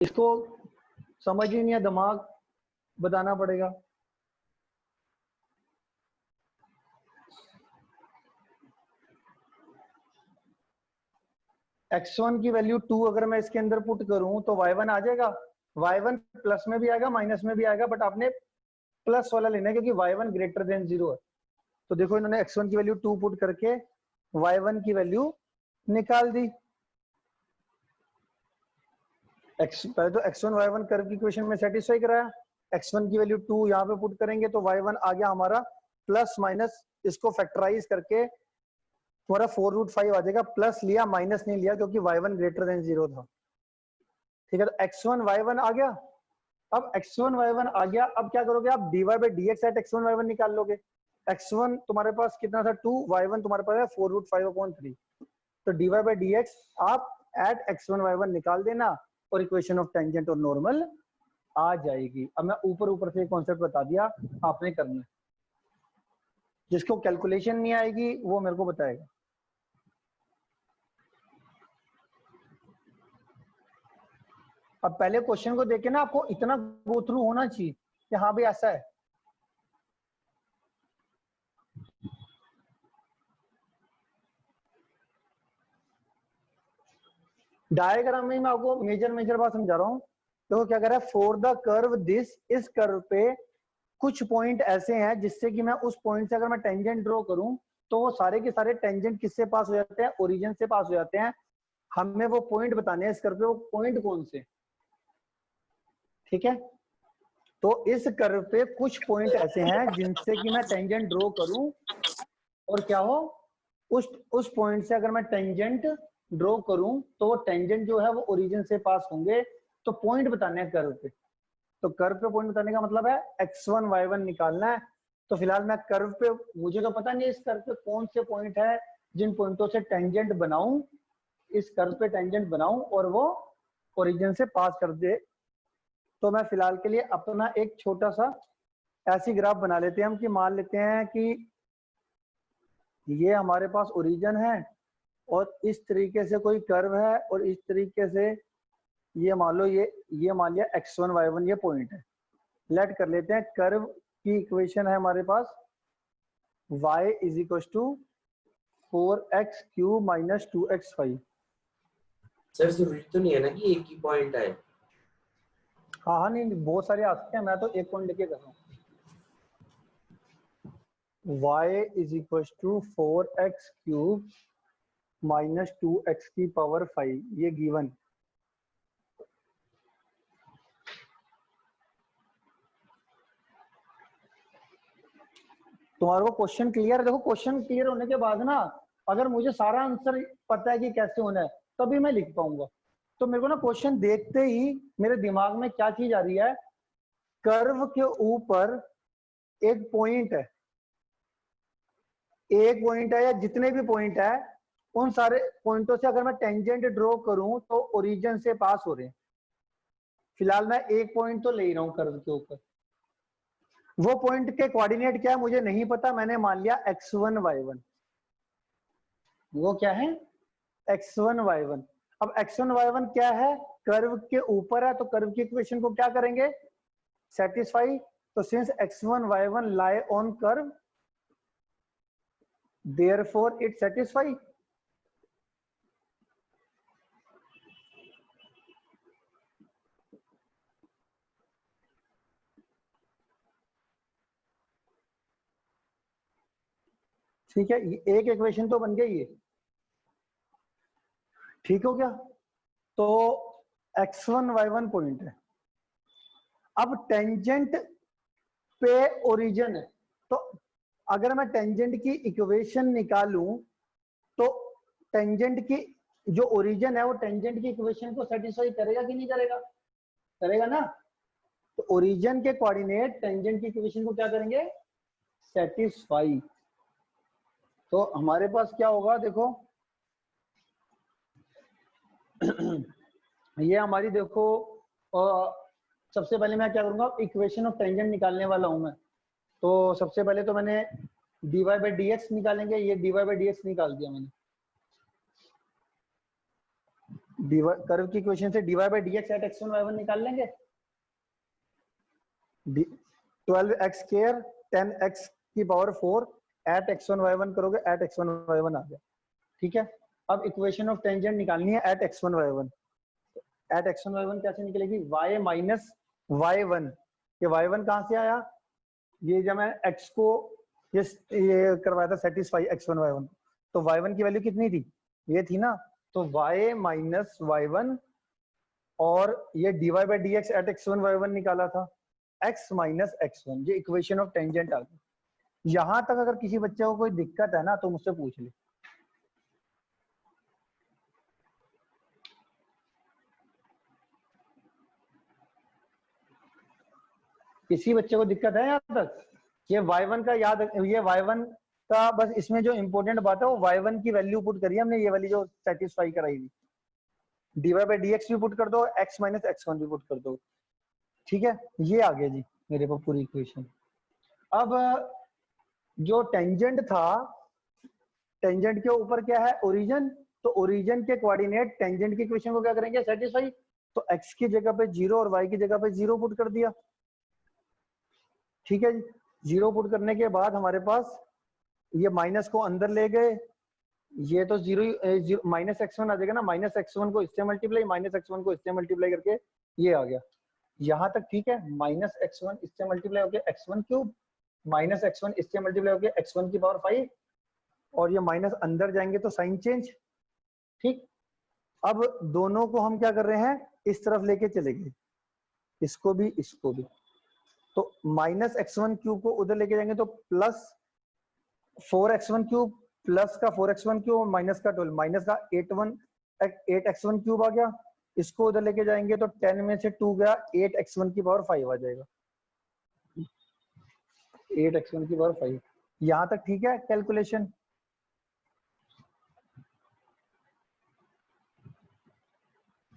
इसको समझ ही नहीं है, दिमाग बताना पड़ेगा। x1 की वैल्यू 2 अगर मैं इसके अंदर पुट करूं तो y1 आ जाएगा। y1 प्लस में भी आएगा माइनस में भी आएगा, बट आपने प्लस वाला लेना है क्योंकि y1 ग्रेटर देन 0 है। तो देखो इन्होंने x1 की वैल्यू 2 पुट करके y1 की वैल्यू निकाल दी। पहले तो x1 y1 कर्व की इक्वेशन में सेटिस्फाई कराया। x1 की वैल्यू 2 यहाँ पे पुट करेंगे तो y1 आ गया हमारा प्लस माइनस, इसको फैक्टराइज करके तुम्हारा 4√5 आ जाएगा। प्लस लिया माइनस नहीं लिया क्योंकि y1 ग्रेटर देन 0 था। ठीक है, तो x1 y1 आ गया। अब x1 y1 आ गया, अब क्या करोगे आप dy by dx eight x1 y1 निकाल लोगे। x1 तुम्हारे पास कितना था 2, y1 तुम्हारे पास है 4√5/3। तो dy by dx आप एट x1 y1 निकाल देना और इक्वेशन ऑफ टेंजेंट और नॉर्मल आ जाएगी। अब मैं ऊपर ऊपर से कॉन्सेप्ट बता दिया, आपने करना है। जिसको कैलकुलेशन नहीं आएगी वो मेरे को बताएगा। अब पहले क्वेश्चन को देख के ना आपको इतना गो थ्रू होना चाहिए कि हाँ भाई ऐसा है। डायग्राम में मैं आपको मेजर बात समझा रहा हूँ। तो क्या कह रहा है, फॉर द कर्व दिस, इस कर्व पे कुछ पॉइंट ऐसे हैं जिससे कि मैं उस पॉइंट से अगर मैं टेंजेंट ड्रॉ करूं तो वो सारे के सारे टेंजेंट किससे पास हो जाते हैं, ओरिजिन से पास हो जाते हैं। हमें वो पॉइंट बताने हैं इस कर्व पे, वो पॉइंट कौन से। ठीक है, तो इस कर्व पे कुछ पॉइंट ऐसे हैं जिनसे कि मैं टेंजेंट ड्रॉ करूं और क्या हो, उस पॉइंट से अगर मैं टेंजेंट ड्रॉ करूं तो वो टेंजेंट जो है वो ओरिजिन से पास होंगे। तो पॉइंट बताने हैं कर्व पे। तो कर्व पे पॉइंट बताने का मतलब है x1 y1 निकालना है। तो फिलहाल मैं कर्व पे, मुझे तो पता नहीं इस कर्व पे कौन से पॉइंट है जिन पॉइंटों से टेंजेंट बनाऊं, इस कर्व पे टेंजेंट बनाऊं और वो ओरिजिन से पास कर दे। तो मैं फिलहाल के लिए अपना एक छोटा सा ऐसी ग्राफ बना लेते हैं हम कि मान लेते हैं कि ये हमारे पास ओरिजिन है और इस तरीके से कोई कर्व है और इस तरीके से ये मान लो ये मान लिया x1 y1 ये पॉइंट है। लेट कर लेते हैं कर्व की इक्वेशन है हमारे पास y is equal to 4x³ minus 2x5। Sir जरूरी तो नहीं है ना कि एक ही पॉइंट है। हाँ नहीं बहुत सारे आ सकते हैं, मैं तो एक पॉइंट लेके कर रहा हूँ। y is equal to 4x³ minus 2x⁵ ये गिवन। तुम्हारे को क्वेश्चन क्लियर है। देखो क्वेश्चन क्लियर होने के बाद ना अगर मुझे सारा आंसर पता है कि कैसे होना है तभी मैं लिख पाऊंगा। तो मेरे को ना क्वेश्चन देखते ही मेरे दिमाग में क्या चीज आ रही है, कर्व के ऊपर एक पॉइंट है, एक पॉइंट है या जितने भी पॉइंट है उन सारे पॉइंटों से अगर मैं टेंजेंट ड्रॉ करूं तो ओरिजिन से पास हो रहे हैं। फिलहाल मैं एक पॉइंट तो ले ही रहा हूं कर्व के ऊपर। वो पॉइंट के कोऑर्डिनेट क्या है मुझे नहीं पता, मैंने मान लिया x1 y1। वो क्या है x1 y1। अब x1 y1 क्या है, कर्व के ऊपर है तो कर्व की इक्वेशन को क्या करेंगे, सेटिस्फाई। तो since x1 y1 lie on curve therefore it satisfy। ठीक है, एक इक्वेशन तो बन गई ये, ठीक हो गया। तो x1 y1 पॉइंट है। अब टेंजेंट पे ओरिजिन है, तो अगर मैं टेंजेंट की इक्वेशन निकालूं तो टेंजेंट की जो ओरिजिन है वो टेंजेंट की इक्वेशन को सेटिस्फाई करेगा कि नहीं करेगा, करेगा ना। तो ओरिजिन के कोऑर्डिनेट टेंजेंट की इक्वेशन को क्या करेंगे, सेटिस्फाई। तो हमारे पास क्या होगा देखो ये हमारी देखो सबसे पहले मैं क्या करूंगा, इक्वेशन ऑफ टेंजेंट निकालने वाला हूं मैं। तो सबसे पहले तो मैंने dy by dx निकालेंगे, ये dy by dx निकाल दिया मैंने। कर्व की इक्वेशन से dy by dx eight x1 y1 निकाल लेंगे। 12x स्क्वायर 10x की पावर 4 एट x1 y1 करोगे, एट x1 y1 आ गया। ठीक है, अब इक्वेशन ऑफ टेंजेंट निकालनी है eight x1 y1। Eight x1 y1 कैसे निकलेगी? y minus y1। ये y1 कहां से आया? ये जब मैं x को ये करवाया था सेटिस्फाई x1 y1, तो y1 की वैल्यू कितनी थी? ये थी ना, तो y माइनस y1 और ये dy by dx eight x1 y1 निकाला था, x माइनस x1, ये इक्वेशन ऑफ टेंजेंट आ गई। यहां तक अगर किसी बच्चे को कोई दिक्कत है ना तो मुझसे पूछ ले। किसी बच्चे को दिक्कत है यहाँ तक? ये y1 का याद, ये y1 का बस इसमें जो इंपॉर्टेंट बात है वो y1 की वैल्यू पुट करी हमने, ये वाली जो सेटिस्फाई कराई थी। dy बाई dx भी पुट कर दो, x माइनस x1 भी पुट कर दो। ठीक है, ये आ गया जी मेरे पास पूरी इक्वेशन। अब जो टेंजेंट था, टेंजेंट के ऊपर क्या है? ओरिजिन। तो ओरिजिन के कोऑर्डिनेट टेंजेंट की इक्वेशन को क्या करेंगे? सेटिस्फाई। तो x की जगह पे 0 और y की जगह पे 0 पुट कर दिया। ठीक है जी, 0 पुट करने के बाद हमारे पास ये माइनस को अंदर ले गए, ये तो 0 माइनस x1 आ जाएगा ना, माइनस x1 को इससे मल्टीप्लाई, माइनस x1 को इससे मल्टीप्लाई करके ये आ गया। यहां तक ठीक है, माइनस x1 इससे मल्टीप्लाई होके x1 क्यूब, माइनस x1 इससे मल्टीप्लाई होके x1 की पावर 5, और ये माइनस अंदर जाएंगे तो साइन चेंज। ठीक, अब दोनों को हम क्या कर रहे हैं? इस तरफ लेके चले गए, इसको भी इसको भी। तो माइनस x1 क्यूब को उधर लेके जाएंगे तो प्लस 4x1 क्यूब, प्लस का 4x1 क्यूब, माइनस का 12, माइनस का 8x1 क्यूब आ गया। इसको उधर लेके जाएंगे तो 10 में से 2 गया, 8x1 की पावर 5 आ जाएगा। 8x1 की पावर 5, यहां तक ठीक है कैलकुलेशन?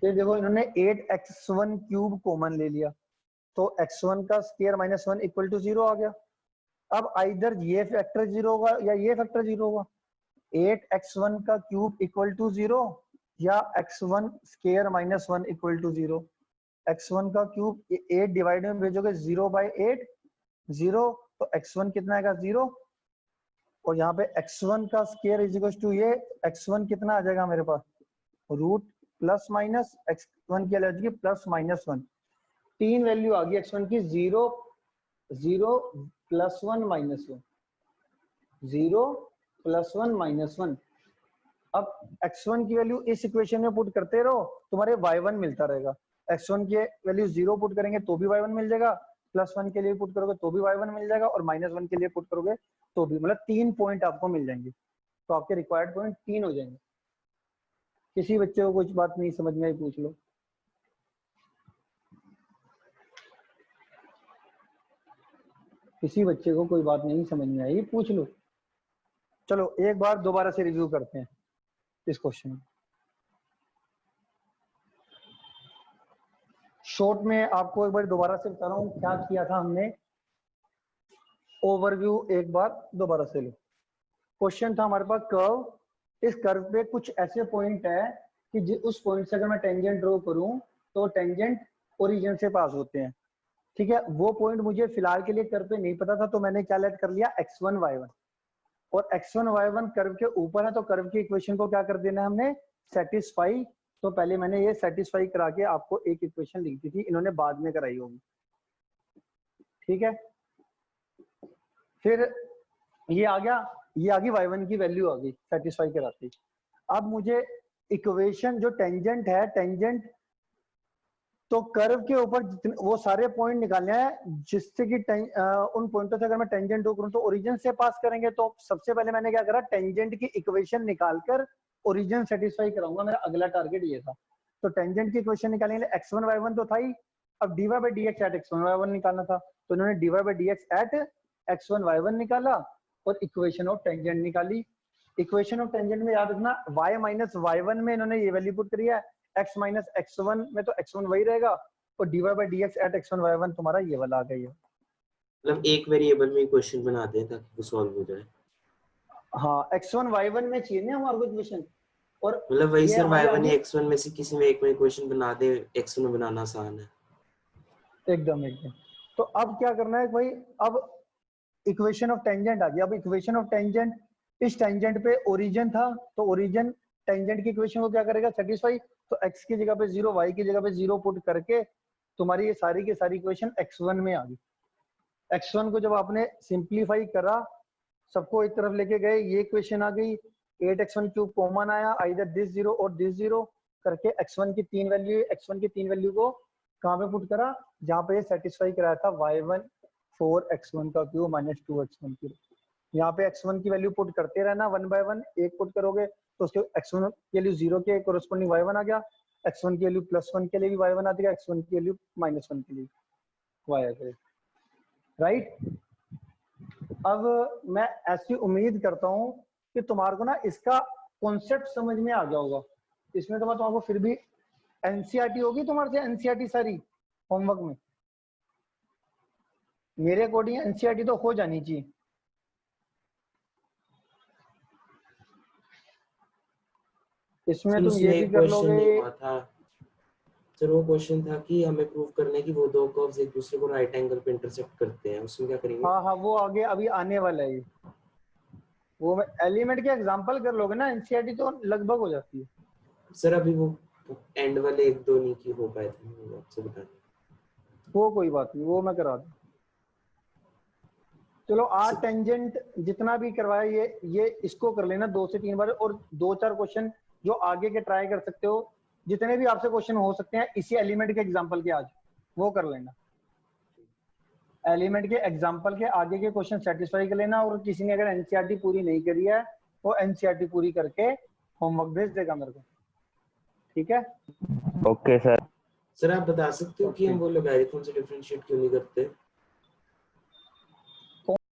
फिर देखो इन्होंने 8x1 क्यूब कॉमन ले लिया, तो x1 का स्क्वायर माइनस 1 इक्वल टू 0 आ गया। अब इधर ये फैक्टर 0 होगा या ये फैक्टर 0 होगा। 8x1 का क्यूब इक्वल टू 0 या x1 square minus 1 equal to 0। x1 का क्यूब 8 डिवाइड में भेजोगे 0 बाई 8, 0, तो x1 कितना आएगा? 0। और यहाँ पे x1 का स्क्वायर इज इक्वल टू ये x1 कितना आ जाएगा मेरे पास? रूट प्लस माइनस x1 की वैल्यू प्लस माइनस 1, तीन वैल्यू आ गई x1 की, 0, 0 प्लस 1 माइनस 1, 0 प्लस 1 माइनस 1। अब x1 की वैल्यू इस इक्वेशन में पुट करते रहो, तुम्हारे y1 मिलता रहेगा। x1 की वैल्यू 0 पुट करेंगे तो भी y1 मिल जाएगा, प्लस 1 के लिए पुट करोगे तो भी y1 मिल जाएगा, और माइनस 1 के लिए पुट करोगे तो भी, मतलब 3 पॉइंट आपको मिल जाएंगे। तो आपके रिक्वायर्ड पॉइंट 3 हो जाएंगे। किसी बच्चे को कुछ बात नहीं समझ में आई पूछ लो। किसी बच्चे को कोई बात नहीं समझ में आई पूछ लो। चलो एक बार दोबारा से रिव्यू करते हैं इस क्वेश्चन। शॉर्ट में आपको एक बार दोबारा से बता रहा हूँ क्या किया था हमने, ओवरव्यू एक बार दोबारा से लो। क्वेश्चन था हमारे पास कर्व, इस कर्व पे कुछ ऐसे पॉइंट है कि उस पॉइंट से अगर मैं टेंजेंट ड्रॉ करूं तो टेंजेंट ओरिजिन से पास होते हैं। ठीक है, वो पॉइंट मुझे फिलहाल के लिए कर्व पे नहीं पता था, तो मैंने क्या लेट कर लिया? x1 y1, और x1 y1 कर्व के ऊपर है तो कर्व की इक्वेशन को क्या कर देना है हमने? सेटिस्फाई। तो पहले मैंने ये सेटिस्फाई करा के आपको एक इक्वेशन लिख दी थी, इन्होंने बाद में कराई होगी। ठीक है, फिर ये आ गया, ये आ गई y1 की वैल्यू आ गई सेटिस्फाई कराती। अब मुझे इक्वेशन जो टेंजेंट है, टेंजेंट तो कर्व के ऊपर वो सारे पॉइंट निकालने हैं जिससे कि उन पॉइंटों से अगर मैं टेंजेंट ड्रॉ करूं तो ओरिजिन से पास करेंगे। तो सबसे पहले मैंने क्या करा? टेंजेंट की इक्वेशन निकालकर ओरिजिन सेटिस्फाई कराऊंगा, मेरा अगला टारगेट ये था। तो टेंजेंट की इक्वेशन निकालने के लिए x1 y1 तो था ही, अब dy by dx eight x1 y1 निकालना था, तो इन्होंने dy by dx eight x1 y1 निकाला और इक्वेशन ऑफ टेंजेंट निकाली। इक्वेशन ऑफ टेंजेंट में याद रखना y माइनस y1 में इन्होंने ये वैल्यू पुट करी है, x माइनस x1 में तो x1 वही रहेगा, और dy by dx eight x1 y1 तुम्हारा ये वाला आ गया। मतलब एक वेरिएबल में क्वेश्चन बनाते हैं ताकि वो सॉल्व हो जाए। हाँ, x1 y1 में चाहिए ना हमारे को इक्वेशन, और मतलब वही ये सर हमारी y1 आगे या x1 में से किसी में एक में इक्वेशन बना दे, x1 में बनाना आसान है। एकदम एकदम। तो अब क्या करना है भाई, अब इक्वेशन ऑफ टेंजेंट आ गया। अब इक्वेशन ऑफ टेंजेंट, इस टेंजेंट पे ओरिजिन था, तो ओरिजिन टेंजेंट की इक्वेशन को क्या करेगा, सेटिस्फाई। तो x की जगह पे 0, y की जगह पे 0 पुट करके तुम्हारी ये सारी की सारी इक्वेशन x1 में आ गई। x1 को जब आपने सिंप्लीफाई करा, सबको एक तरफ लेके गए, ये इक्वेशन आ गई। 8x1 क्यूब कॉमन आया, आइदर दिस 0 और दिस 0 करके x1 की तीन वैल्यू, x1 की तीन वैल्यू को कहाँ पे पुट करा, जहाँ पे सेटिस्फाई कराया था y1 4x1 का क्यूब माइनस 2x1 क्यूब। यहाँ पे x1 की वैल्यू पुट करते रहना, 1 बाय 1 एक पुट करोगे तो उसके x1 की वैल्यू 0 के कोरस्पोंडिंग y1 आ गया, x1 की वैल्यू +1 के लिए भी y1 आ जाएगा, x1 की वैल्यू -1 के लिए y आ जाएगा, राइट। अब मैं ऐसी उम्मीद करता हूँ कि तुम्हारे को ना इसका कॉन्सेप्ट समझ में आ गया होगा। इसमें तो मैं तुमको फिर भी एनसीईआरटी होगी तुम्हारे से, एनसीईआरटी सारी होमवर्क में मेरे अकॉर्डिंग एनसीईआरटी तो हो जानी चाहिए। इसमें सर तुम उसमें ये भी एक कर क्वेश्चन लोगे। नहीं हुआ था सर, वो क्वेश्चन था कि हमें प्रूव करना है कि वो दो कर्व्स एक दूसरे को राइट एंगल पे इंटरसेक्ट करते हैं, उसमें क्या करेंगे? हाँ हाँ, वो आगे अभी आने वाला है। वो एलिमेंट के एग्जांपल कर लोगे ना, एनसीईआरटी तो लगभग हो जाती है। सर अभी वो एंड वाले एक दो नहीं की हो पाए थे, वो आपसे बता दें। वो कोई बात नहीं, वो मैं करा दूं। चलो आज टेंजेंट जितना भी करवाया ये इसको कर लेना 2 से 3 बार, और 2-4 क्वेश्चन जो आगे के ट्राई कर सकते हो, जितने भी आपसे क्वेश्चन हो सकते हैं इसी एलिमेंट के एग्जांपल के आज वो कर लेना। एलिमेंट के एग्जांपल के आगे के क्वेश्चन सेटिस्फाई कर लेना, और किसी ने अगर एनसीईआरटी पूरी नहीं करी है वो एनसीईआरटी पूरी करके होमवर्क भेज देगा मेरे को, ठीक है। Okay sir. सर आप बता सकते हो कि हम वो लॉगरिथम से डिफरेंशिएट क्यों नहीं करते?